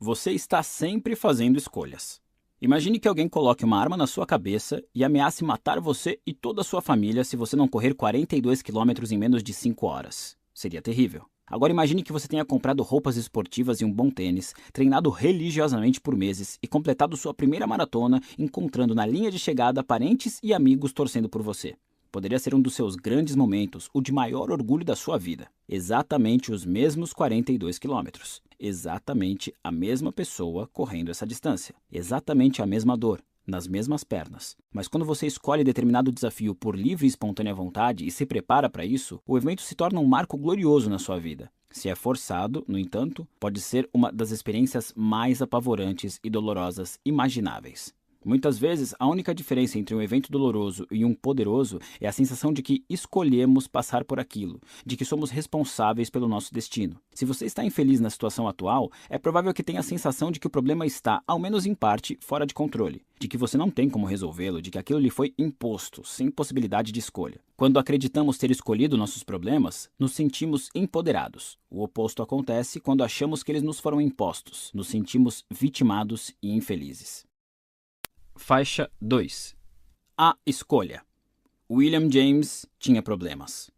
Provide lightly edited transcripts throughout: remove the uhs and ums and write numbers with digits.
Você está sempre fazendo escolhas. Imagine que alguém coloque uma arma na sua cabeça e ameace matar você e toda a sua família se você não correr 42 quilômetros em menos de 5 horas. Seria terrível. Agora imagine que você tenha comprado roupas esportivas e um bom tênis, treinado religiosamente por meses e completado sua primeira maratona, encontrando na linha de chegada parentes e amigos torcendo por você. Poderia ser um dos seus grandes momentos, o de maior orgulho da sua vida. Exatamente os mesmos 42 quilômetros. Exatamente a mesma pessoa correndo essa distância. Exatamente a mesma dor, nas mesmas pernas. Mas quando você escolhe determinado desafio por livre e espontânea vontade e se prepara para isso, o evento se torna um marco glorioso na sua vida. Se é forçado, no entanto, pode ser uma das experiências mais apavorantes e dolorosas imagináveis. Muitas vezes, a única diferença entre um evento doloroso e um poderoso é a sensação de que escolhemos passar por aquilo, de que somos responsáveis pelo nosso destino. Se você está infeliz na situação atual, é provável que tenha a sensação de que o problema está, ao menos em parte, fora de controle, de que você não tem como resolvê-lo, de que aquilo lhe foi imposto, sem possibilidade de escolha. Quando acreditamos ter escolhido nossos problemas, nos sentimos empoderados. O oposto acontece quando achamos que eles nos foram impostos, nos sentimos vitimados e infelizes. Faixa 2. A escolha. William James tinha problemas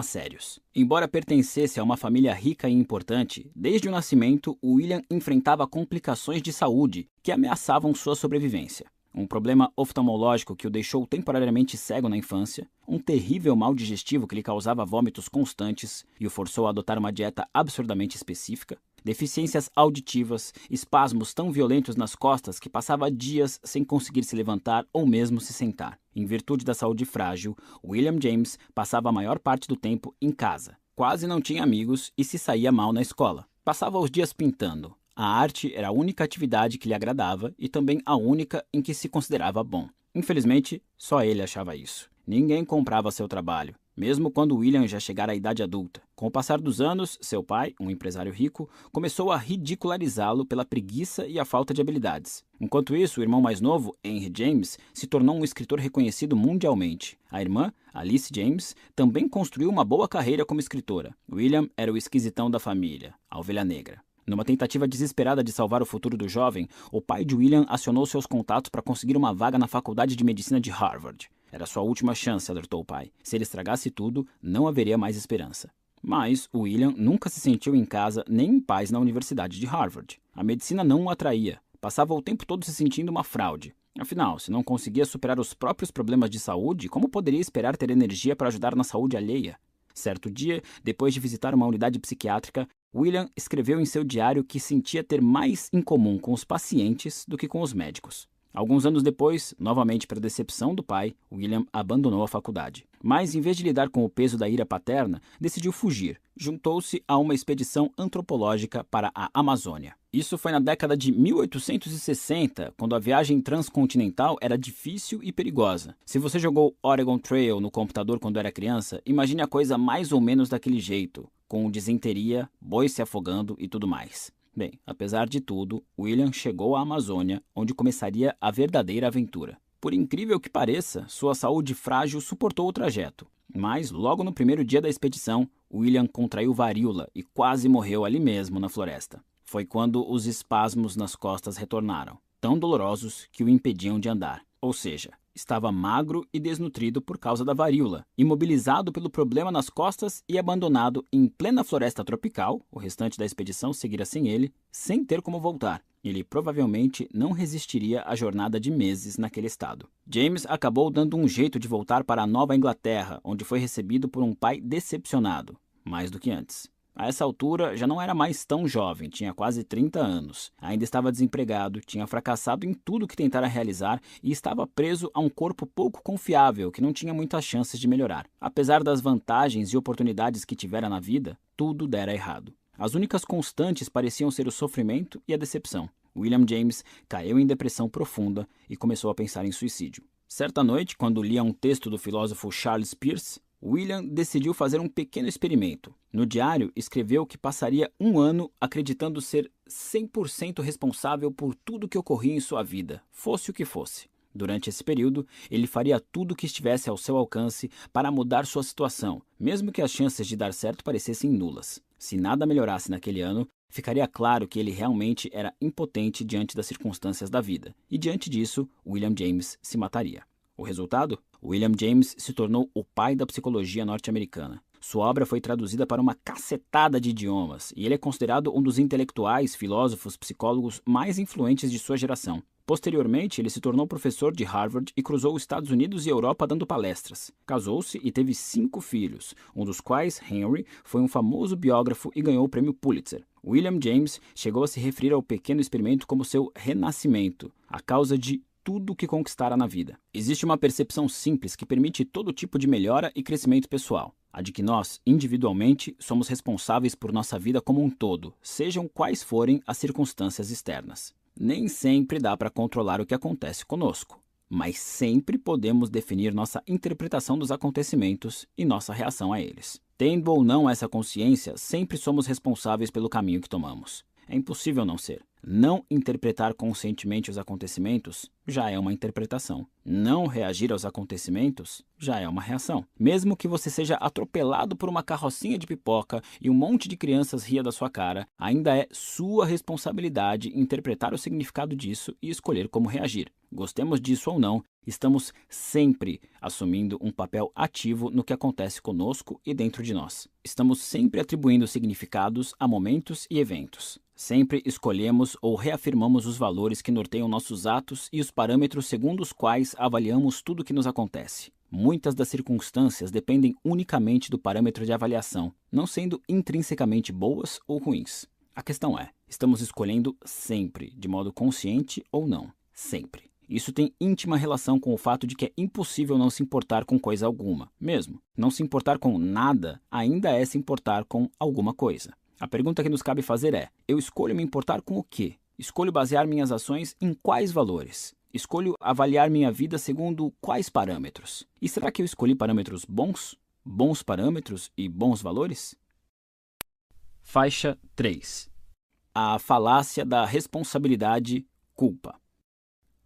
sérios. Embora pertencesse a uma família rica e importante, desde o nascimento, William enfrentava complicações de saúde que ameaçavam sua sobrevivência. Um problema oftalmológico que o deixou temporariamente cego na infância, um terrível mal digestivo que lhe causava vômitos constantes e o forçou a adotar uma dieta absurdamente específica, deficiências auditivas, espasmos tão violentos nas costas que passava dias sem conseguir se levantar ou mesmo se sentar. Em virtude da saúde frágil, William James passava a maior parte do tempo em casa. Quase não tinha amigos e se saía mal na escola. Passava os dias pintando. A arte era a única atividade que lhe agradava e também a única em que se considerava bom. Infelizmente, só ele achava isso. Ninguém comprava seu trabalho, mesmo quando William já chegara à idade adulta. Com o passar dos anos, seu pai, um empresário rico, começou a ridicularizá-lo pela preguiça e a falta de habilidades. Enquanto isso, o irmão mais novo, Henry James, se tornou um escritor reconhecido mundialmente. A irmã, Alice James, também construiu uma boa carreira como escritora. William era o esquisitão da família, a ovelha negra. Numa tentativa desesperada de salvar o futuro do jovem, o pai de William acionou seus contatos para conseguir uma vaga na Faculdade de Medicina de Harvard. Era sua última chance, alertou o pai. Se ele estragasse tudo, não haveria mais esperança. Mas William nunca se sentiu em casa nem em paz na Universidade de Harvard. A medicina não o atraía. Passava o tempo todo se sentindo uma fraude. Afinal, se não conseguia superar os próprios problemas de saúde, como poderia esperar ter energia para ajudar na saúde alheia? Certo dia, depois de visitar uma unidade psiquiátrica, William escreveu em seu diário que sentia ter mais em comum com os pacientes do que com os médicos. Alguns anos depois, novamente para decepção do pai, William abandonou a faculdade. Mas, em vez de lidar com o peso da ira paterna, decidiu fugir. Juntou-se a uma expedição antropológica para a Amazônia. Isso foi na década de 1860, quando a viagem transcontinental era difícil e perigosa. Se você jogou Oregon Trail no computador quando era criança, imagine a coisa mais ou menos daquele jeito, com disenteria, bois se afogando e tudo mais. Bem, apesar de tudo, William chegou à Amazônia, onde começaria a verdadeira aventura. Por incrível que pareça, sua saúde frágil suportou o trajeto. Mas, logo no primeiro dia da expedição, William contraiu varíola e quase morreu ali mesmo na floresta. Foi quando os espasmos nas costas retornaram, tão dolorosos que o impediam de andar. Ou seja, estava magro e desnutrido por causa da varíola, imobilizado pelo problema nas costas e abandonado em plena floresta tropical, o restante da expedição seguira sem ele, sem ter como voltar. Ele provavelmente não resistiria à jornada de meses naquele estado. James acabou dando um jeito de voltar para a Nova Inglaterra, onde foi recebido por um pai decepcionado, mais do que antes. A essa altura, já não era mais tão jovem, tinha quase 30 anos. Ainda estava desempregado, tinha fracassado em tudo que tentara realizar e estava preso a um corpo pouco confiável que não tinha muitas chances de melhorar. Apesar das vantagens e oportunidades que tivera na vida, tudo dera errado. As únicas constantes pareciam ser o sofrimento e a decepção. William James caiu em depressão profunda e começou a pensar em suicídio. Certa noite, quando lia um texto do filósofo Charles Peirce, William decidiu fazer um pequeno experimento. No diário, escreveu que passaria um ano acreditando ser 100% responsável por tudo que ocorria em sua vida, fosse o que fosse. Durante esse período, ele faria tudo o que estivesse ao seu alcance para mudar sua situação, mesmo que as chances de dar certo parecessem nulas. Se nada melhorasse naquele ano, ficaria claro que ele realmente era impotente diante das circunstâncias da vida, e diante disso, William James se mataria. O resultado? William James se tornou o pai da psicologia norte-americana. Sua obra foi traduzida para uma cacetada de idiomas, e ele é considerado um dos intelectuais, filósofos, psicólogos mais influentes de sua geração. Posteriormente, ele se tornou professor de Harvard e cruzou os Estados Unidos e Europa dando palestras. Casou-se e teve 5 filhos, um dos quais, Henry, foi um famoso biógrafo e ganhou o prêmio Pulitzer. William James chegou a se referir ao pequeno experimento como seu renascimento, a causa de tudo o que conquistara na vida. Existe uma percepção simples que permite todo tipo de melhora e crescimento pessoal. A de que nós, individualmente, somos responsáveis por nossa vida como um todo, sejam quais forem as circunstâncias externas. Nem sempre dá para controlar o que acontece conosco, mas sempre podemos definir nossa interpretação dos acontecimentos e nossa reação a eles. Tendo ou não essa consciência, sempre somos responsáveis pelo caminho que tomamos. É impossível não ser. Não interpretar conscientemente os acontecimentos já é uma interpretação. Não reagir aos acontecimentos já é uma reação. Mesmo que você seja atropelado por uma carrocinha de pipoca e um monte de crianças ria da sua cara, ainda é sua responsabilidade interpretar o significado disso e escolher como reagir. Gostemos disso ou não, estamos sempre assumindo um papel ativo no que acontece conosco e dentro de nós. Estamos sempre atribuindo significados a momentos e eventos. Sempre escolhemos ou reafirmamos os valores que norteiam nossos atos e os parâmetros segundo os quais avaliamos tudo o que nos acontece. Muitas das circunstâncias dependem unicamente do parâmetro de avaliação, não sendo intrinsecamente boas ou ruins. A questão é, estamos escolhendo sempre, de modo consciente ou não? Sempre. Isso tem íntima relação com o fato de que é impossível não se importar com coisa alguma. Mesmo não se importar com nada ainda é se importar com alguma coisa. A pergunta que nos cabe fazer é: eu escolho me importar com o quê? Escolho basear minhas ações em quais valores? Escolho avaliar minha vida segundo quais parâmetros? E será que eu escolhi parâmetros bons? Bons parâmetros e bons valores? Faixa 3. A falácia da responsabilidade-culpa.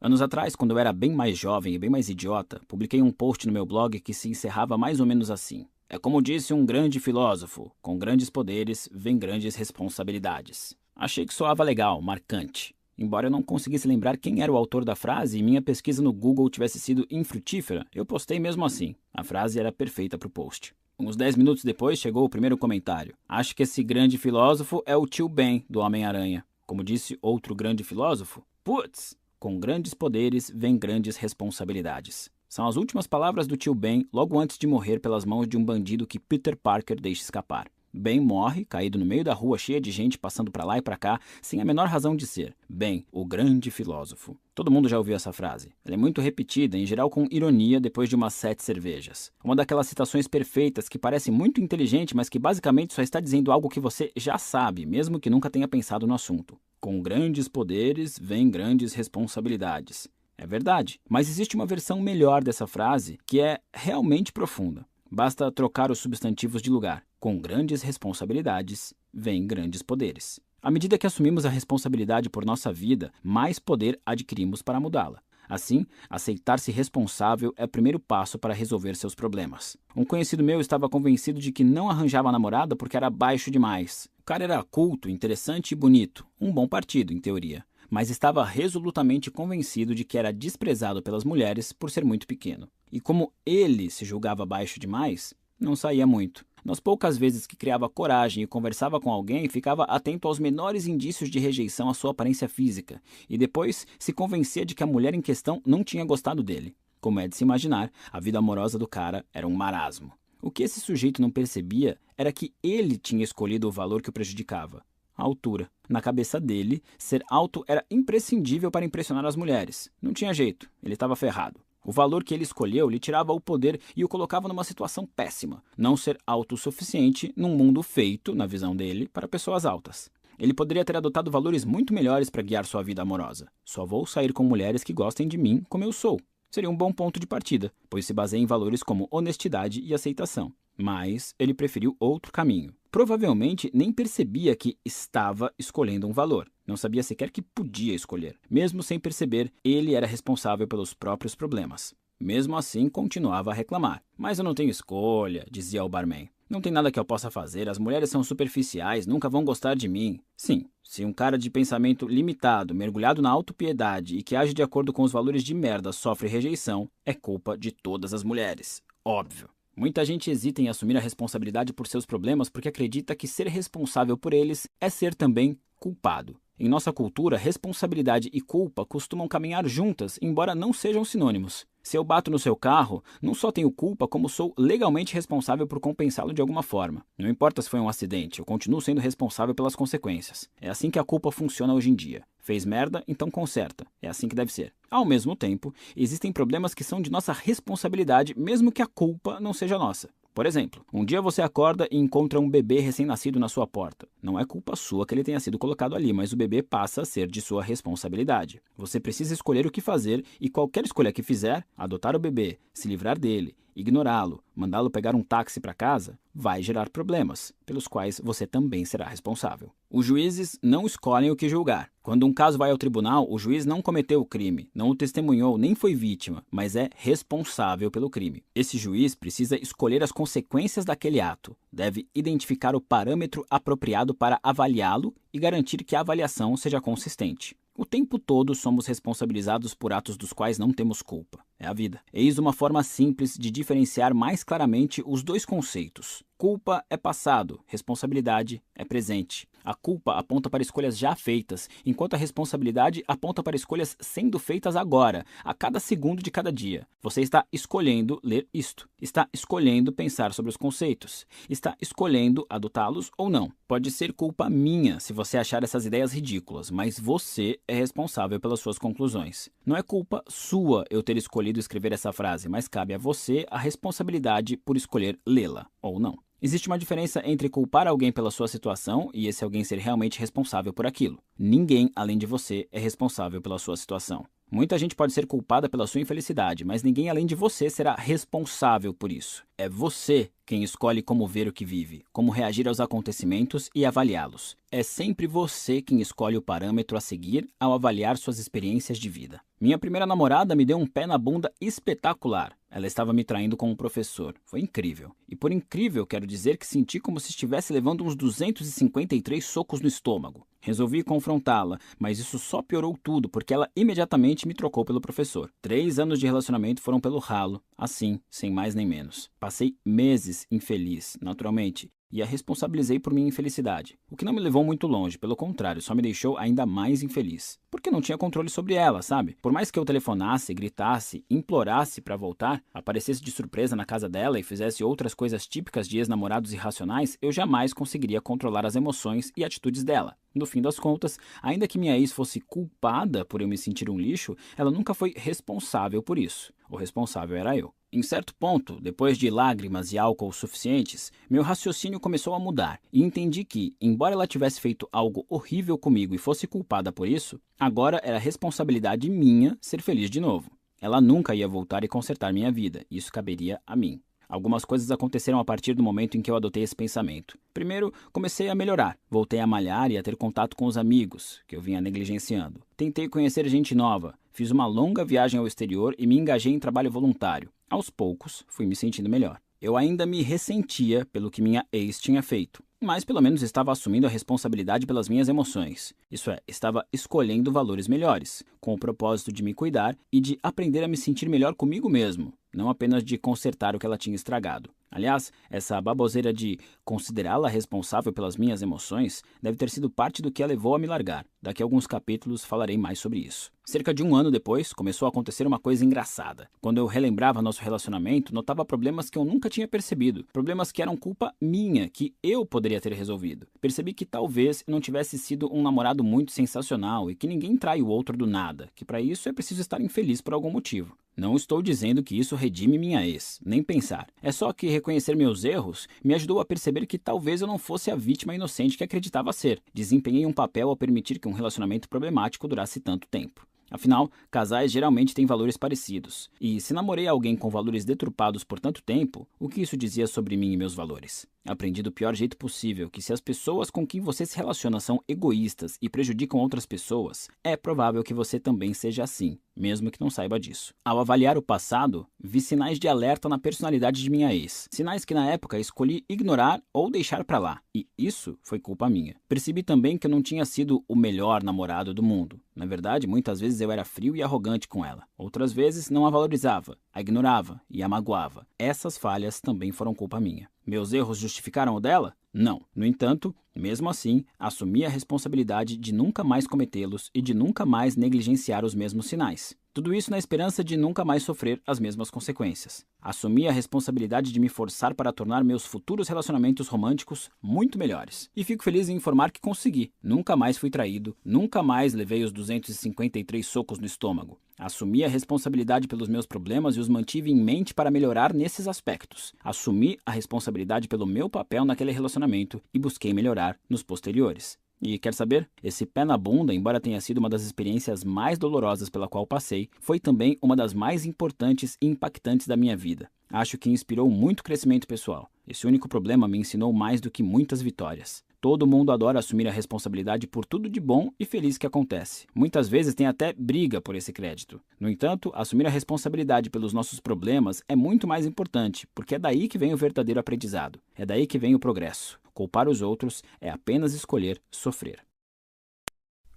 Anos atrás, quando eu era bem mais jovem e bem mais idiota, publiquei um post no meu blog que se encerrava mais ou menos assim. É como disse um grande filósofo, com grandes poderes vem grandes responsabilidades. Achei que soava legal, marcante. Embora eu não conseguisse lembrar quem era o autor da frase e minha pesquisa no Google tivesse sido infrutífera, eu postei mesmo assim. A frase era perfeita para o post. Uns 10 minutos depois chegou o primeiro comentário. Acho que esse grande filósofo é o tio Ben do Homem-Aranha. Como disse outro grande filósofo, putz, com grandes poderes vem grandes responsabilidades. São as últimas palavras do tio Ben logo antes de morrer pelas mãos de um bandido que Peter Parker deixa escapar. Ben morre, caído no meio da rua cheia de gente passando para lá e para cá, sem a menor razão de ser. Ben, o grande filósofo. Todo mundo já ouviu essa frase. Ela é muito repetida, em geral com ironia, depois de umas 7 cervejas. Uma daquelas citações perfeitas que parece muito inteligente, mas que basicamente só está dizendo algo que você já sabe, mesmo que nunca tenha pensado no assunto. Com grandes poderes, vem grandes responsabilidades. É verdade, mas existe uma versão melhor dessa frase que é realmente profunda. Basta trocar os substantivos de lugar. Com grandes responsabilidades, vem grandes poderes. À medida que assumimos a responsabilidade por nossa vida, mais poder adquirimos para mudá-la. Assim, aceitar-se responsável é o primeiro passo para resolver seus problemas. Um conhecido meu estava convencido de que não arranjava namorada porque era baixo demais. O cara era culto, interessante e bonito. Um bom partido, em teoria. Mas estava resolutamente convencido de que era desprezado pelas mulheres por ser muito pequeno. E como ele se julgava baixo demais, não saía muito. Nas poucas vezes que criava coragem e conversava com alguém, ficava atento aos menores indícios de rejeição à sua aparência física, e depois se convencia de que a mulher em questão não tinha gostado dele. Como é de se imaginar, a vida amorosa do cara era um marasmo. O que esse sujeito não percebia era que ele tinha escolhido o valor que o prejudicava. A altura. Na cabeça dele, ser alto era imprescindível para impressionar as mulheres. Não tinha jeito, ele estava ferrado. O valor que ele escolheu lhe tirava o poder e o colocava numa situação péssima. Não ser autossuficiente num mundo feito, na visão dele, para pessoas altas. Ele poderia ter adotado valores muito melhores para guiar sua vida amorosa. Só vou sair com mulheres que gostem de mim como eu sou. Seria um bom ponto de partida, pois se baseia em valores como honestidade e aceitação. Mas ele preferiu outro caminho. Provavelmente nem percebia que estava escolhendo um valor. Não sabia sequer que podia escolher. Mesmo sem perceber, ele era responsável pelos próprios problemas. Mesmo assim, continuava a reclamar. Mas eu não tenho escolha, dizia o barman. Não tem nada que eu possa fazer, as mulheres são superficiais, nunca vão gostar de mim. Sim, se um cara de pensamento limitado, mergulhado na autopiedade e que age de acordo com os valores de merda sofre rejeição, é culpa de todas as mulheres. Óbvio. Muita gente hesita em assumir a responsabilidade por seus problemas porque acredita que ser responsável por eles é ser também culpado. Em nossa cultura, responsabilidade e culpa costumam caminhar juntas, embora não sejam sinônimos. Se eu bato no seu carro, não só tenho culpa, como sou legalmente responsável por compensá-lo de alguma forma. Não importa se foi um acidente, eu continuo sendo responsável pelas consequências. É assim que a culpa funciona hoje em dia. Fez merda, então conserta. É assim que deve ser. Ao mesmo tempo, existem problemas que são de nossa responsabilidade, mesmo que a culpa não seja nossa. Por exemplo, um dia você acorda e encontra um bebê recém-nascido na sua porta. Não é culpa sua que ele tenha sido colocado ali, mas o bebê passa a ser de sua responsabilidade. Você precisa escolher o que fazer e qualquer escolha que fizer, adotar o bebê, se livrar dele, ignorá-lo, mandá-lo pegar um táxi para casa, vai gerar problemas, pelos quais você também será responsável. Os juízes não escolhem o que julgar. Quando um caso vai ao tribunal, o juiz não cometeu o crime, não o testemunhou, nem foi vítima, mas é responsável pelo crime. Esse juiz precisa escolher as consequências daquele ato, deve identificar o parâmetro apropriado para avaliá-lo e garantir que a avaliação seja consistente. O tempo todo somos responsabilizados por atos dos quais não temos culpa. É a vida. Eis uma forma simples de diferenciar mais claramente os dois conceitos. Culpa é passado, responsabilidade é presente. A culpa aponta para escolhas já feitas, enquanto a responsabilidade aponta para escolhas sendo feitas agora, a cada segundo de cada dia. Você está escolhendo ler isto, está escolhendo pensar sobre os conceitos, está escolhendo adotá-los ou não. Pode ser culpa minha se você achar essas ideias ridículas, mas você é responsável pelas suas conclusões. Não é culpa sua eu ter escolhido escrever essa frase, mas cabe a você a responsabilidade por escolher lê-la ou não. Existe uma diferença entre culpar alguém pela sua situação e esse alguém ser realmente responsável por aquilo. Ninguém, além de você, é responsável pela sua situação. Muita gente pode ser culpada pela sua infelicidade, mas ninguém além de você será responsável por isso. É você quem escolhe como ver o que vive, como reagir aos acontecimentos e avaliá-los. É sempre você quem escolhe o parâmetro a seguir ao avaliar suas experiências de vida. Minha primeira namorada me deu um pé na bunda espetacular. Ela estava me traindo com um professor. Foi incrível. E por incrível, quero dizer que senti como se estivesse levando uns 253 socos no estômago. Resolvi confrontá-la, mas isso só piorou tudo, porque ela imediatamente me trocou pelo professor. 3 anos de relacionamento foram pelo ralo, assim, sem mais nem menos. Passei meses infeliz, naturalmente, e a responsabilizei por minha infelicidade, o que não me levou muito longe, pelo contrário, só me deixou ainda mais infeliz. Porque não tinha controle sobre ela, sabe? Por mais que eu telefonasse, gritasse, implorasse para voltar, aparecesse de surpresa na casa dela e fizesse outras coisas típicas de ex-namorados irracionais, eu jamais conseguiria controlar as emoções e atitudes dela. No fim das contas, ainda que minha ex fosse culpada por eu me sentir um lixo, ela nunca foi responsável por isso. O responsável era eu. Em certo ponto, depois de lágrimas e álcool suficientes, meu raciocínio começou a mudar e entendi que, embora ela tivesse feito algo horrível comigo e fosse culpada por isso, agora era responsabilidade minha ser feliz de novo. Ela nunca ia voltar e consertar minha vida, isso caberia a mim. Algumas coisas aconteceram a partir do momento em que eu adotei esse pensamento. Primeiro, comecei a melhorar. Voltei a malhar e a ter contato com os amigos, que eu vinha negligenciando. Tentei conhecer gente nova. Fiz uma longa viagem ao exterior e me engajei em trabalho voluntário. Aos poucos, fui me sentindo melhor. Eu ainda me ressentia pelo que minha ex tinha feito, mas pelo menos estava assumindo a responsabilidade pelas minhas emoções. Isso é, estava escolhendo valores melhores, com o propósito de me cuidar e de aprender a me sentir melhor comigo mesmo, não apenas de consertar o que ela tinha estragado. Aliás, essa baboseira de considerá-la responsável pelas minhas emoções deve ter sido parte do que a levou a me largar. Daqui a alguns capítulos falarei mais sobre isso. Cerca de 1 ano depois, começou a acontecer uma coisa engraçada. Quando eu relembrava nosso relacionamento, notava problemas que eu nunca tinha percebido. Problemas que eram culpa minha, que eu poderia ter resolvido. Percebi que talvez eu não tivesse sido um namorado muito sensacional e que ninguém trai o outro do nada, que para isso é preciso estar infeliz por algum motivo. Não estou dizendo que isso redime minha ex, nem pensar. É só que reconhecer meus erros me ajudou a perceber que talvez eu não fosse a vítima inocente que acreditava ser. Desempenhei um papel ao permitir que um relacionamento problemático durasse tanto tempo. Afinal, casais geralmente têm valores parecidos. E se namorei alguém com valores deturpados por tanto tempo, o que isso dizia sobre mim e meus valores? Aprendi do pior jeito possível que se as pessoas com quem você se relaciona são egoístas e prejudicam outras pessoas, é provável que você também seja assim. mesmo que não saiba disso. Ao avaliar o passado, vi sinais de alerta na personalidade de minha ex. Sinais que na época escolhi ignorar ou deixar pra lá. E isso foi culpa minha. Percebi também que eu não tinha sido o melhor namorado do mundo. Na verdade, muitas vezes eu era frio e arrogante com ela. Outras vezes não a valorizava, a ignorava e a magoava. Essas falhas também foram culpa minha. Meus erros justificaram o dela? Não. No entanto, mesmo assim, assumi a responsabilidade de nunca mais cometê-los e de nunca mais negligenciar os mesmos sinais. Tudo isso na esperança de nunca mais sofrer as mesmas consequências. Assumi a responsabilidade de me forçar para tornar meus futuros relacionamentos românticos muito melhores. E fico feliz em informar que consegui. Nunca mais fui traído, nunca mais levei os 253 socos no estômago. Assumi a responsabilidade pelos meus problemas e os mantive em mente para melhorar nesses aspectos. Assumi a responsabilidade pelo meu papel naquele relacionamento e busquei melhorar nos posteriores. E quer saber? Esse pé na bunda, embora tenha sido uma das experiências mais dolorosas pela qual passei, foi também uma das mais importantes e impactantes da minha vida. Acho que inspirou muito crescimento pessoal. Esse único problema me ensinou mais do que muitas vitórias. Todo mundo adora assumir a responsabilidade por tudo de bom e feliz que acontece. Muitas vezes tem até briga por esse crédito. No entanto, assumir a responsabilidade pelos nossos problemas é muito mais importante, porque é daí que vem o verdadeiro aprendizado. É daí que vem o progresso. Culpar os outros é apenas escolher sofrer.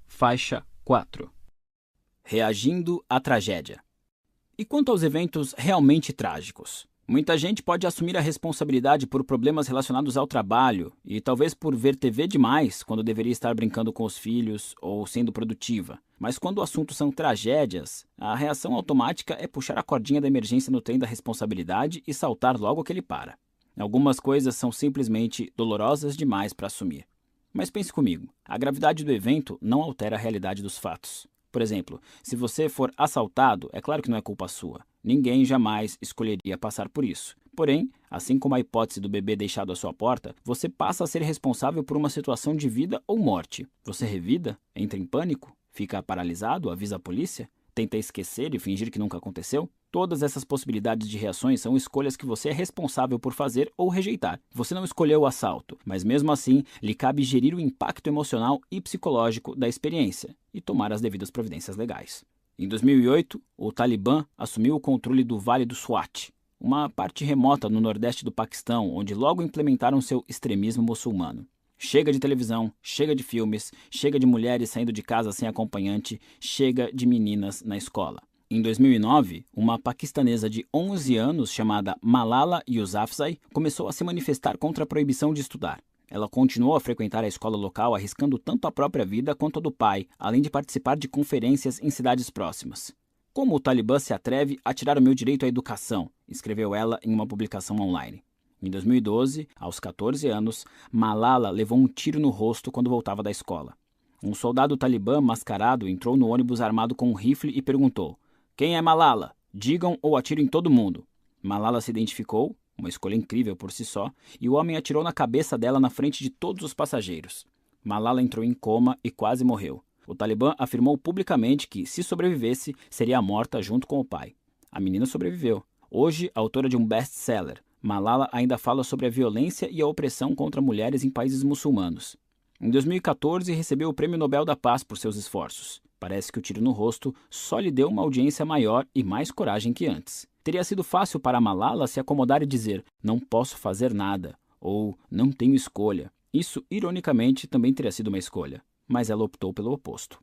Faixa 4. Reagindo à tragédia. E quanto aos eventos realmente trágicos? Muita gente pode assumir a responsabilidade por problemas relacionados ao trabalho e talvez por ver TV demais quando deveria estar brincando com os filhos ou sendo produtiva. Mas quando o assunto são tragédias, a reação automática é puxar a cordinha da emergência no trem da responsabilidade e saltar logo que ele para. Algumas coisas são simplesmente dolorosas demais para assumir. Mas pense comigo, a gravidade do evento não altera a realidade dos fatos. Por exemplo, se você for assaltado, é claro que não é culpa sua. Ninguém jamais escolheria passar por isso. Porém, assim como a hipótese do bebê deixado à sua porta, você passa a ser responsável por uma situação de vida ou morte. Você revida? Entra em pânico? Fica paralisado? Avisa a polícia? Tenta esquecer e fingir que nunca aconteceu? Todas essas possibilidades de reações são escolhas que você é responsável por fazer ou rejeitar. Você não escolheu o assalto, mas mesmo assim, lhe cabe gerir o impacto emocional e psicológico da experiência e tomar as devidas providências legais. Em 2008, o Talibã assumiu o controle do Vale do Swat, uma parte remota no nordeste do Paquistão, onde logo implementaram seu extremismo muçulmano. Chega de televisão, chega de filmes, chega de mulheres saindo de casa sem acompanhante, chega de meninas na escola. Em 2009, uma paquistanesa de 11 anos chamada Malala Yousafzai começou a se manifestar contra a proibição de estudar. Ela continuou a frequentar a escola local, arriscando tanto a própria vida quanto a do pai, além de participar de conferências em cidades próximas. Como o Talibã se atreve a tirar o meu direito à educação? Escreveu ela em uma publicação online. Em 2012, aos 14 anos, Malala levou um tiro no rosto quando voltava da escola. Um soldado talibã mascarado entrou no ônibus armado com um rifle e perguntou: "Quem é Malala? Digam ou atiro em todo mundo." Malala se identificou, uma escolha incrível por si só, e o homem atirou na cabeça dela na frente de todos os passageiros. Malala entrou em coma e quase morreu. O Talibã afirmou publicamente que, se sobrevivesse, seria morta junto com o pai. A menina sobreviveu. Hoje, autora de um best-seller, Malala ainda fala sobre a violência e a opressão contra mulheres em países muçulmanos. Em 2014, recebeu o Prêmio Nobel da Paz por seus esforços. Parece que o tiro no rosto só lhe deu uma audiência maior e mais coragem que antes. Teria sido fácil para Malala se acomodar e dizer: "Não posso fazer nada", ou "Não tenho escolha". Isso, ironicamente, também teria sido uma escolha, mas ela optou pelo oposto.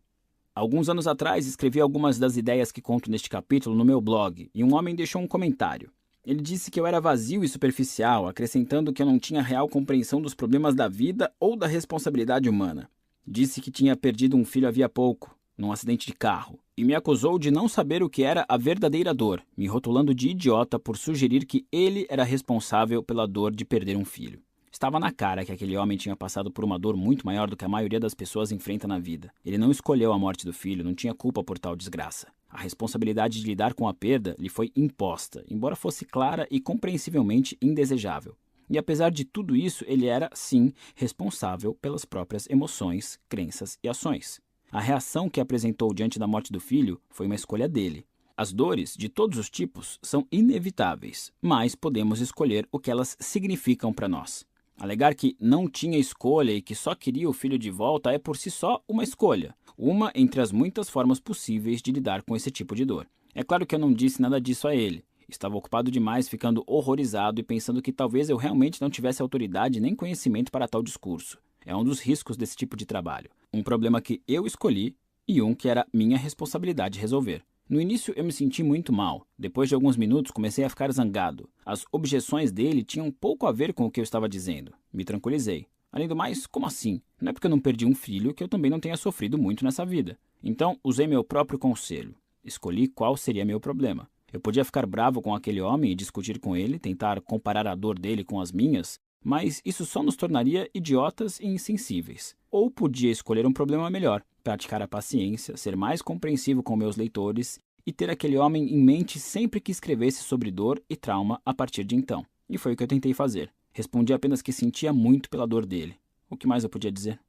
Alguns anos atrás, escrevi algumas das ideias que conto neste capítulo no meu blog, e um homem deixou um comentário. Ele disse que eu era vazio e superficial, acrescentando que eu não tinha real compreensão dos problemas da vida ou da responsabilidade humana. Disse que tinha perdido um filho havia pouco, num acidente de carro, e me acusou de não saber o que era a verdadeira dor, me rotulando de idiota por sugerir que ele era responsável pela dor de perder um filho. Estava na cara que aquele homem tinha passado por uma dor muito maior do que a maioria das pessoas enfrenta na vida. Ele não escolheu a morte do filho, não tinha culpa por tal desgraça. A responsabilidade de lidar com a perda lhe foi imposta, embora fosse clara e compreensivelmente indesejável. E apesar de tudo isso, ele era, sim, responsável pelas próprias emoções, crenças e ações. A reação que apresentou diante da morte do filho foi uma escolha dele. As dores, de todos os tipos, são inevitáveis, mas podemos escolher o que elas significam para nós. Alegar que não tinha escolha e que só queria o filho de volta é por si só uma escolha. uma entre as muitas formas possíveis de lidar com esse tipo de dor. É claro que eu não disse nada disso a ele. Estava ocupado demais, ficando horrorizado e pensando que talvez eu realmente não tivesse autoridade nem conhecimento para tal discurso. É um dos riscos desse tipo de trabalho. Um problema que eu escolhi e um que era minha responsabilidade resolver. No início eu me senti muito mal. Depois de alguns minutos comecei a ficar zangado. As objeções dele tinham pouco a ver com o que eu estava dizendo. Me tranquilizei. Além do mais, como assim? Não é porque eu não perdi um filho que eu também não tenha sofrido muito nessa vida. Então usei meu próprio conselho. Escolhi qual seria meu problema. Eu podia ficar bravo com aquele homem e discutir com ele, tentar comparar a dor dele com as minhas, mas isso só nos tornaria idiotas e insensíveis. Ou podia escolher um problema melhor, praticar a paciência, ser mais compreensivo com meus leitores e ter aquele homem em mente sempre que escrevesse sobre dor e trauma a partir de então. E foi o que eu tentei fazer. Respondi apenas que sentia muito pela dor dele. O que mais eu podia dizer?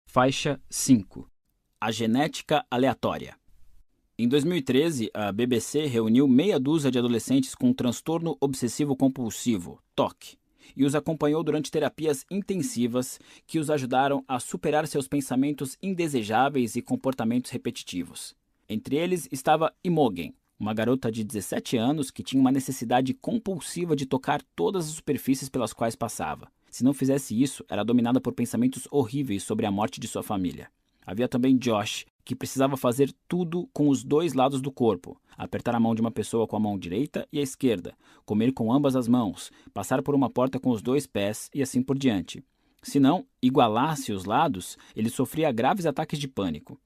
Faixa 5. A genética aleatória. Em 2013, a BBC reuniu meia dúzia de adolescentes com transtorno obsessivo-compulsivo, TOC, e os acompanhou durante terapias intensivas que os ajudaram a superar seus pensamentos indesejáveis e comportamentos repetitivos. Entre eles estava Imogen, uma garota de 17 anos que tinha uma necessidade compulsiva de tocar todas as superfícies pelas quais passava. Se não fizesse isso, era dominada por pensamentos horríveis sobre a morte de sua família. Havia também Josh, que precisava fazer tudo com os dois lados do corpo. Apertar a mão de uma pessoa com a mão direita e a esquerda, comer com ambas as mãos, passar por uma porta com os dois pés e assim por diante. Se não igualasse os lados, ele sofria graves ataques de pânico.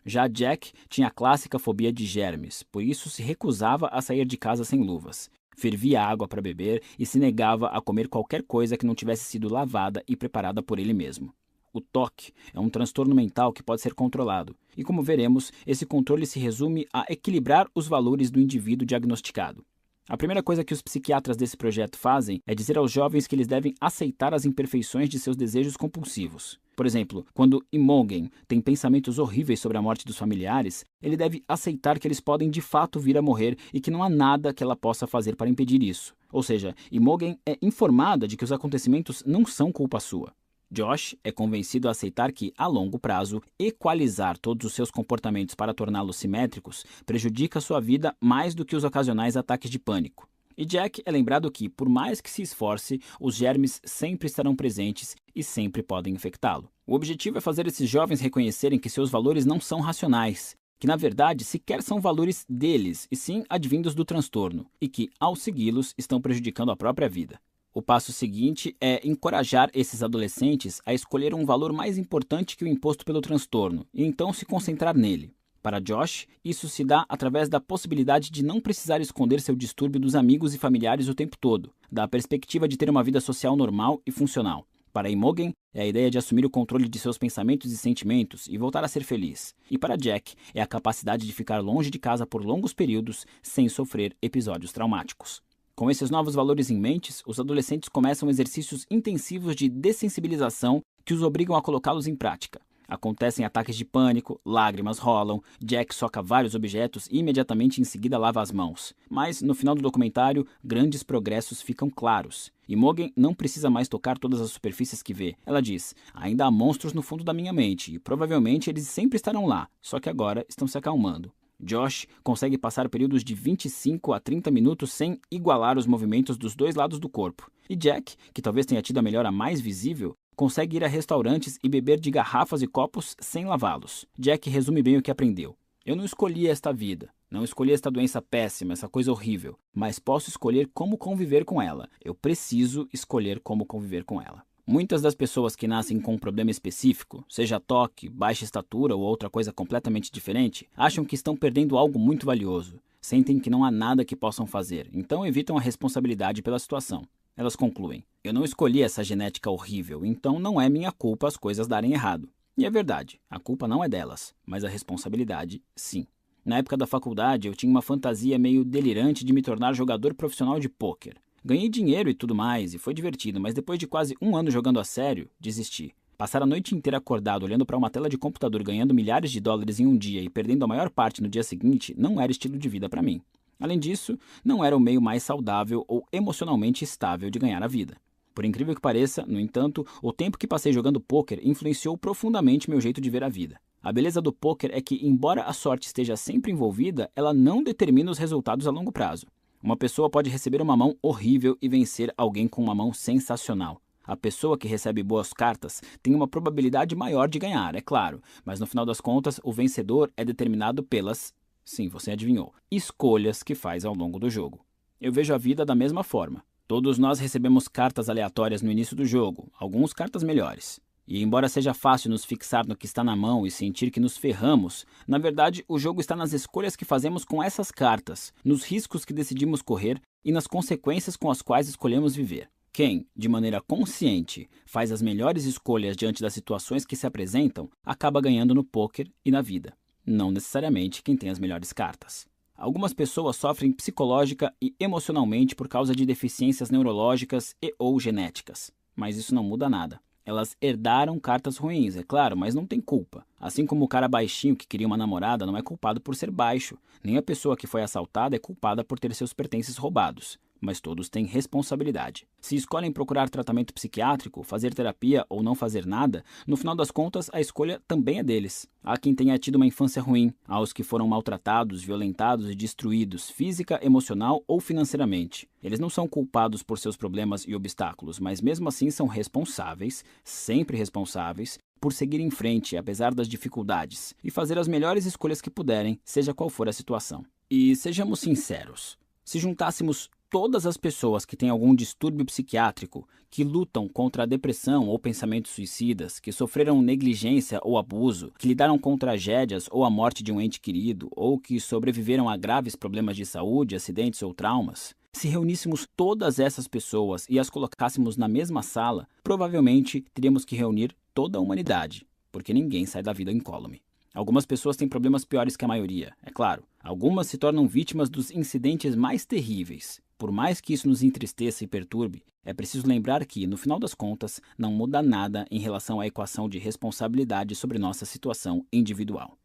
Já Jack tinha a clássica fobia de germes, por isso se recusava a sair de casa sem luvas. Fervia água para beber e se negava a comer qualquer coisa que não tivesse sido lavada e preparada por ele mesmo. O TOC é um transtorno mental que pode ser controlado, e como veremos, esse controle se resume a equilibrar os valores do indivíduo diagnosticado. A primeira coisa que os psiquiatras desse projeto fazem é dizer aos jovens que eles devem aceitar as imperfeições de seus desejos compulsivos. Por exemplo, quando Imogen tem pensamentos horríveis sobre a morte dos familiares, ele deve aceitar que eles podem de fato vir a morrer e que não há nada que ela possa fazer para impedir isso. Ou seja, Imogen é informada de que os acontecimentos não são culpa sua. Josh é convencido a aceitar que, a longo prazo, equalizar todos os seus comportamentos para torná-los simétricos prejudica sua vida mais do que os ocasionais ataques de pânico. E Jack é lembrado que, por mais que se esforce, os germes sempre estarão presentes e sempre podem infectá-lo. O objetivo é fazer esses jovens reconhecerem que seus valores não são racionais, que na verdade sequer são valores deles, e sim advindos do transtorno, e que, ao segui-los, estão prejudicando a própria vida. O passo seguinte é encorajar esses adolescentes a escolher um valor mais importante que o imposto pelo transtorno, e então se concentrar nele. Para Josh, isso se dá através da possibilidade de não precisar esconder seu distúrbio dos amigos e familiares o tempo todo, da perspectiva de ter uma vida social normal e funcional. Para Imogen, é a ideia de assumir o controle de seus pensamentos e sentimentos e voltar a ser feliz. E para Jack, é a capacidade de ficar longe de casa por longos períodos sem sofrer episódios traumáticos. Com esses novos valores em mente, os adolescentes começam exercícios intensivos de dessensibilização que os obrigam a colocá-los em prática. Acontecem ataques de pânico, lágrimas rolam, Jack soca vários objetos e imediatamente em seguida lava as mãos. Mas, no final do documentário, grandes progressos ficam claros. Imogen não precisa mais tocar todas as superfícies que vê. Ela diz, ainda há monstros no fundo da minha mente e provavelmente eles sempre estarão lá, só que agora estão se acalmando. Josh consegue passar períodos de 25 a 30 minutos sem igualar os movimentos dos dois lados do corpo. E Jack, que talvez tenha tido a melhora mais visível, consegue ir a restaurantes e beber de garrafas e copos sem lavá-los. Jack resume bem o que aprendeu. Eu não escolhi esta vida, não escolhi esta doença péssima, essa coisa horrível, mas posso escolher como conviver com ela. Eu preciso escolher como conviver com ela. Muitas das pessoas que nascem com um problema específico, seja toque, baixa estatura ou outra coisa completamente diferente, acham que estão perdendo algo muito valioso. Sentem que não há nada que possam fazer, então evitam a responsabilidade pela situação. Elas concluem, eu não escolhi essa genética horrível, então não é minha culpa as coisas darem errado. E é verdade, a culpa não é delas, mas a responsabilidade, sim. Na época da faculdade, eu tinha uma fantasia meio delirante de me tornar jogador profissional de pôquer. Ganhei dinheiro e tudo mais, e foi divertido, mas depois de quase um ano jogando a sério, desisti. Passar a noite inteira acordado olhando para uma tela de computador ganhando milhares de dólares em um dia e perdendo a maior parte no dia seguinte não era estilo de vida para mim. Além disso, não era o meio mais saudável ou emocionalmente estável de ganhar a vida. Por incrível que pareça, no entanto, o tempo que passei jogando pôquer influenciou profundamente meu jeito de ver a vida. A beleza do pôquer é que, embora a sorte esteja sempre envolvida, ela não determina os resultados a longo prazo. Uma pessoa pode receber uma mão horrível e vencer alguém com uma mão sensacional. A pessoa que recebe boas cartas tem uma probabilidade maior de ganhar, é claro, mas no final das contas, o vencedor é determinado pelas, sim, você adivinhou, escolhas que faz ao longo do jogo. Eu vejo a vida da mesma forma. Todos nós recebemos cartas aleatórias no início do jogo, alguns cartas melhores. E embora seja fácil nos fixar no que está na mão e sentir que nos ferramos, na verdade o jogo está nas escolhas que fazemos com essas cartas, nos riscos que decidimos correr e nas consequências com as quais escolhemos viver. Quem, de maneira consciente, faz as melhores escolhas diante das situações que se apresentam, acaba ganhando no pôquer e na vida. Não necessariamente quem tem as melhores cartas. Algumas pessoas sofrem psicológica e emocionalmente por causa de deficiências neurológicas e ou genéticas, mas isso não muda nada. Elas herdaram cartas ruins, é claro, mas não tem culpa. Assim como o cara baixinho que queria uma namorada não é culpado por ser baixo, nem a pessoa que foi assaltada é culpada por ter seus pertences roubados. Mas todos têm responsabilidade. Se escolhem procurar tratamento psiquiátrico, fazer terapia ou não fazer nada, no final das contas a escolha também é deles. Há quem tenha tido uma infância ruim, há os que foram maltratados, violentados e destruídos física, emocional ou financeiramente. Eles não são culpados por seus problemas e obstáculos, mas mesmo assim são responsáveis, sempre responsáveis, por seguir em frente apesar das dificuldades e fazer as melhores escolhas que puderem, seja qual for a situação. E sejamos sinceros, se juntássemos todas as pessoas que têm algum distúrbio psiquiátrico, que lutam contra a depressão ou pensamentos suicidas, que sofreram negligência ou abuso, que lidaram com tragédias ou a morte de um ente querido, ou que sobreviveram a graves problemas de saúde, acidentes ou traumas, se reuníssemos todas essas pessoas e as colocássemos na mesma sala, provavelmente teríamos que reunir toda a humanidade, porque ninguém sai da vida incólume. Algumas pessoas têm problemas piores que a maioria, é claro. Algumas se tornam vítimas dos incidentes mais terríveis. Por mais que isso nos entristeça e perturbe, é preciso lembrar que, no final das contas, não muda nada em relação à equação de responsabilidade sobre nossa situação individual.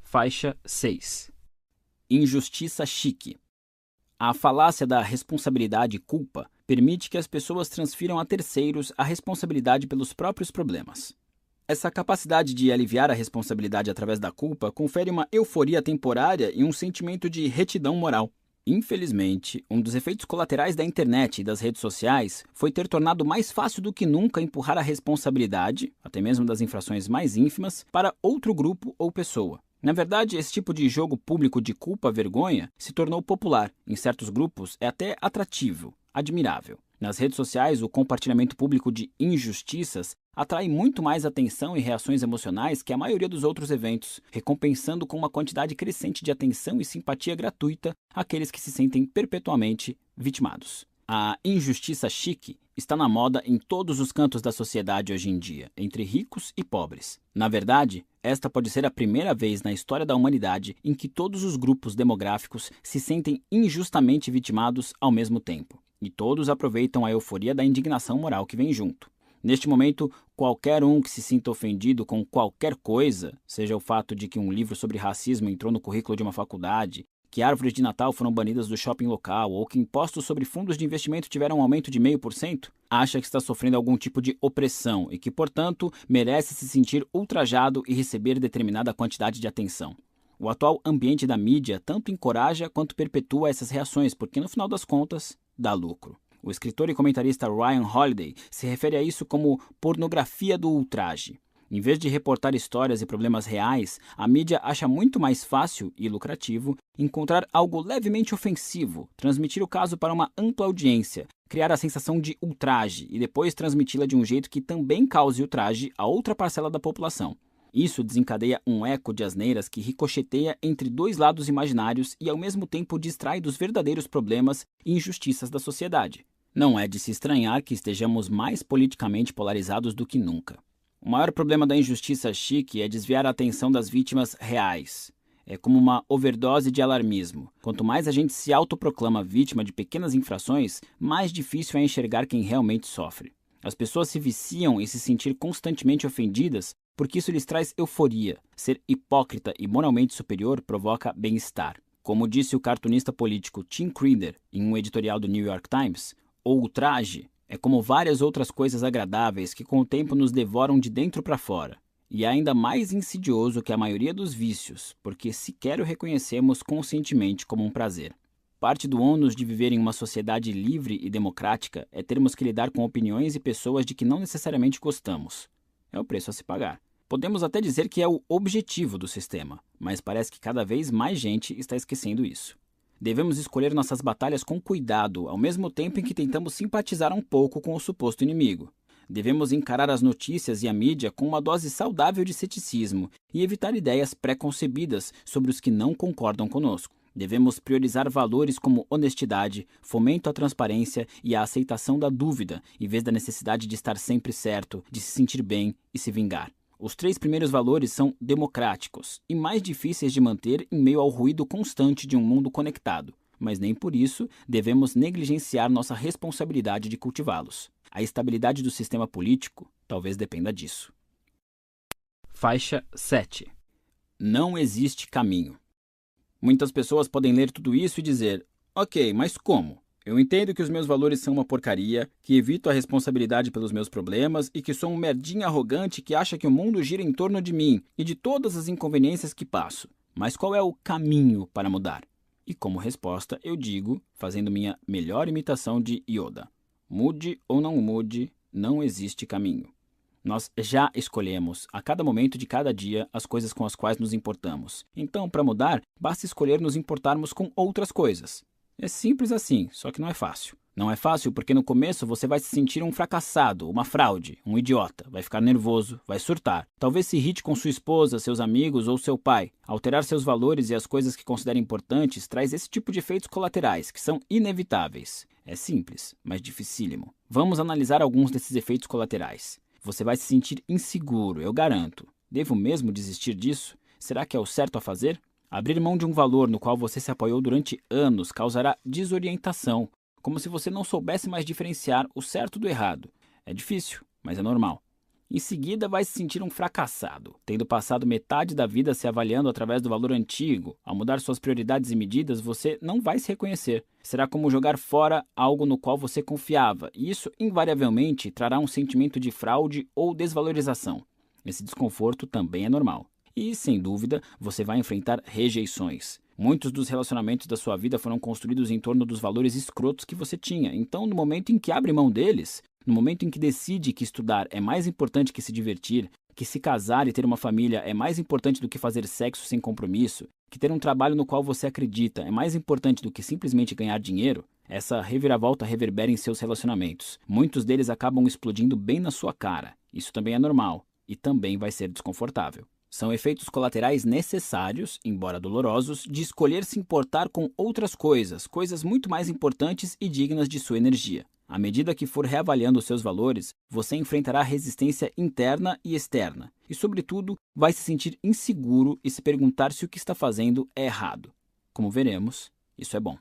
Faixa 6. Injustiça chique. A falácia da responsabilidade e culpa permite que as pessoas transfiram a terceiros a responsabilidade pelos próprios problemas. Essa capacidade de aliviar a responsabilidade através da culpa confere uma euforia temporária e um sentimento de retidão moral. Infelizmente, um dos efeitos colaterais da internet e das redes sociais foi ter tornado mais fácil do que nunca empurrar a responsabilidade, até mesmo das infrações mais ínfimas, para outro grupo ou pessoa. Na verdade, esse tipo de jogo público de culpa-vergonha se tornou popular. Em certos grupos, é até atrativo, admirável. Nas redes sociais, o compartilhamento público de injustiças atrai muito mais atenção e reações emocionais que a maioria dos outros eventos, recompensando com uma quantidade crescente de atenção e simpatia gratuita aqueles que se sentem perpetuamente vitimados. A injustiça chique está na moda em todos os cantos da sociedade hoje em dia, entre ricos e pobres. Na verdade, esta pode ser a primeira vez na história da humanidade em que todos os grupos demográficos se sentem injustamente vitimados ao mesmo tempo. E todos aproveitam a euforia da indignação moral que vem junto. Neste momento, qualquer um que se sinta ofendido com qualquer coisa, seja o fato de que um livro sobre racismo entrou no currículo de uma faculdade, que árvores de Natal foram banidas do shopping local ou que impostos sobre fundos de investimento tiveram um aumento de 0,5%, acha que está sofrendo algum tipo de opressão e que, portanto, merece se sentir ultrajado e receber determinada quantidade de atenção. O atual ambiente da mídia tanto encoraja quanto perpetua essas reações, porque, no final das contas, dá lucro. O escritor e comentarista Ryan Holiday se refere a isso como pornografia do ultraje. Em vez de reportar histórias e problemas reais, a mídia acha muito mais fácil e lucrativo encontrar algo levemente ofensivo, transmitir o caso para uma ampla audiência, criar a sensação de ultraje e depois transmiti-la de um jeito que também cause ultraje a outra parcela da população. Isso desencadeia um eco de asneiras que ricocheteia entre dois lados imaginários e ao mesmo tempo distrai dos verdadeiros problemas e injustiças da sociedade. Não é de se estranhar que estejamos mais politicamente polarizados do que nunca. O maior problema da injustiça chique é desviar a atenção das vítimas reais. É como uma overdose de alarmismo. Quanto mais a gente se autoproclama vítima de pequenas infrações, mais difícil é enxergar quem realmente sofre. As pessoas se viciam em se sentir constantemente ofendidas porque isso lhes traz euforia. Ser hipócrita e moralmente superior provoca bem-estar. Como disse o cartunista político Tim Credder em um editorial do New York Times, o ultraje é como várias outras coisas agradáveis que com o tempo nos devoram de dentro para fora. E é ainda mais insidioso que a maioria dos vícios, porque sequer o reconhecemos conscientemente como um prazer. Parte do ônus de viver em uma sociedade livre e democrática é termos que lidar com opiniões e pessoas de que não necessariamente gostamos. É o preço a se pagar. Podemos até dizer que é o objetivo do sistema, mas parece que cada vez mais gente está esquecendo isso. Devemos escolher nossas batalhas com cuidado, ao mesmo tempo em que tentamos simpatizar um pouco com o suposto inimigo. Devemos encarar as notícias e a mídia com uma dose saudável de ceticismo e evitar ideias pré-concebidas sobre os que não concordam conosco. Devemos priorizar valores como honestidade, fomento à transparência e a aceitação da dúvida, em vez da necessidade de estar sempre certo, de se sentir bem e se vingar. Os 3 primeiros valores são democráticos e mais difíceis de manter em meio ao ruído constante de um mundo conectado, mas nem por isso devemos negligenciar nossa responsabilidade de cultivá-los. A estabilidade do sistema político talvez dependa disso. Faixa 7. Não existe caminho. Muitas pessoas podem ler tudo isso e dizer: ok, mas como? Eu entendo que os meus valores são uma porcaria, que evito a responsabilidade pelos meus problemas e que sou um merdinha arrogante que acha que o mundo gira em torno de mim e de todas as inconveniências que passo. Mas qual é o caminho para mudar? E como resposta eu digo, fazendo minha melhor imitação de Yoda: mude ou não mude, não existe caminho. Nós já escolhemos, a cada momento de cada dia, as coisas com as quais nos importamos. Então, para mudar, basta escolher nos importarmos com outras coisas. É simples assim, só que não é fácil. Não é fácil porque no começo você vai se sentir um fracassado, uma fraude, um idiota, vai ficar nervoso, vai surtar. Talvez se irrite com sua esposa, seus amigos ou seu pai. Alterar seus valores e as coisas que considera importantes traz esse tipo de efeitos colaterais, que são inevitáveis. É simples, mas dificílimo. Vamos analisar alguns desses efeitos colaterais. Você vai se sentir inseguro, eu garanto. Devo mesmo desistir disso? Será que é o certo a fazer? Abrir mão de um valor no qual você se apoiou durante anos causará desorientação, como se você não soubesse mais diferenciar o certo do errado. É difícil, mas é normal. Em seguida, vai se sentir um fracassado, tendo passado metade da vida se avaliando através do valor antigo. Ao mudar suas prioridades e medidas, você não vai se reconhecer. Será como jogar fora algo no qual você confiava, e isso invariavelmente trará um sentimento de fraude ou desvalorização. Esse desconforto também é normal. E, sem dúvida, você vai enfrentar rejeições. Muitos dos relacionamentos da sua vida foram construídos em torno dos valores escrotos que você tinha. Então, no momento em que abre mão deles, no momento em que decide que estudar é mais importante que se divertir, que se casar e ter uma família é mais importante do que fazer sexo sem compromisso, que ter um trabalho no qual você acredita é mais importante do que simplesmente ganhar dinheiro, essa reviravolta reverbera em seus relacionamentos. Muitos deles acabam explodindo bem na sua cara. Isso também é normal e também vai ser desconfortável. São efeitos colaterais necessários, embora dolorosos, de escolher se importar com outras coisas, coisas muito mais importantes e dignas de sua energia. À medida que for reavaliando seus valores, você enfrentará resistência interna e externa, e, sobretudo, vai se sentir inseguro e se perguntar se o que está fazendo é errado. Como veremos, isso é bom.